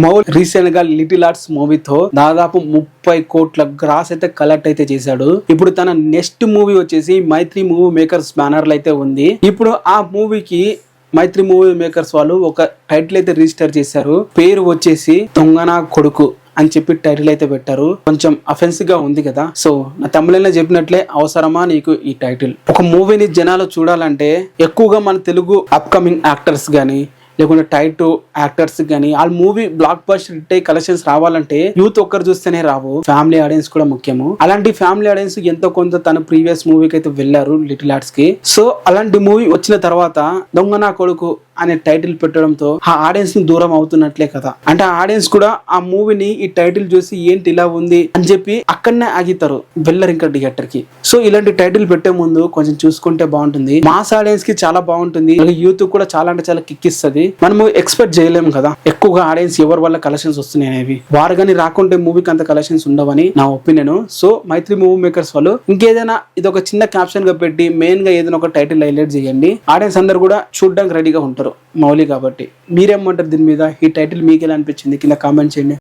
Mould recent గా little arts మూవీతో దాదాపు 30 కోట్ల గ్రాస్ అయితే కలెక్ట్ అయితే చేశాడు. ఇప్పుడు తన నెక్స్ట్ మూవీ వచ్చేసి మైత్రి మూవీ మేకర్స్ బ్యానర్ లో అయితే ఉంది. ఇప్పుడు ఆ మూవీకి మైత్రి మూవీ మేకర్స్ వాళ్ళు ఒక టైటిల్ అయితే రిజిస్టర్ చేశారు. పేరు వచ్చేసి దొంగన కొడుకు అని చెప్పి టైటిల్ అయితే పెట్టారు. కొంచెం అఫెన్సివ్ గా ఉంది కదా. సో నా తమిళంలో చెప్పినట్లే అవసరమా నీకు ఈ టైటిల్? ఒక మూవీని జనాలు చూడాలంటే ఎక్కువగా మన తెలుగు అప్కమింగ్ యాక్టర్స్ గానీ లేకుంటే టైట్ యాక్టర్స్ కానీ ఆ మూవీ బ్లాక్ బస్టర్ హిట్ అయ్యి కలెక్షన్స్ రావాలంటే యూత్ ఒక్కరు చూస్తేనే రావు, ఫ్యామిలీ ఆడియన్స్ కూడా ముఖ్యము. అలాంటి ఫ్యామిలీ ఆడియన్స్ ఎంతో కొంత తన ప్రీవియస్ మూవీకి అయితే వెళ్లారు లిటిల్ ఆర్ట్స్ కి. సో అలాంటి మూవీ వచ్చిన తర్వాత దొంగ నా కొడుకు అనే టైటిల్ పెట్టడంతో ఆ ఆడియన్స్ ని దూరం అవుతున్నట్లే కదా. అంటే ఆ ఆడియన్స్ కూడా ఆ మూవీని ఈ టైటిల్ చూసి ఏంటి ఇలా ఉంది అని చెప్పి అక్కడనే ఆగితారు, వెళ్ళరు ఇంకా థియేటర్ కి. సో ఇలాంటి టైటిల్ పెట్టే ముందు కొంచెం చూసుకుంటే బాగుంటుంది. మాస్ ఆడియన్స్ కి చాలా బాగుంటుంది, యూత్ కూడా చాలా అంటే చాలా కిక్కిస్తుంది. మనము ఎక్స్పెక్ట్ చేయలేము కదా ఎక్కువగా ఆడియన్స్ ఎవరి వల్ల కలెక్షన్స్ వస్తున్నాయి అనేవి. వారు కానీ రాకుంటే మూవీకి అంత కలెక్షన్స్ ఉండవని నా ఒపీనియన్. సో మైత్రి మూవీ మేకర్స్ వాళ్ళు ఇంకేదైనా ఇది ఒక చిన్న క్యాప్షన్ గా పెట్టి మెయిన్ గా ఏదైనా ఒక టైటిల్ హైలైట్ చేయండి. ఆడియన్స్ అందరు కూడా చూడడానికి రెడీగా ఉంటారు మౌలి కాబట్టి. మీరేమంటారు దీని మీద? ఈ టైటిల్ మీకు ఎలా అనిపించింది కింద కామెంట్ చేయండి.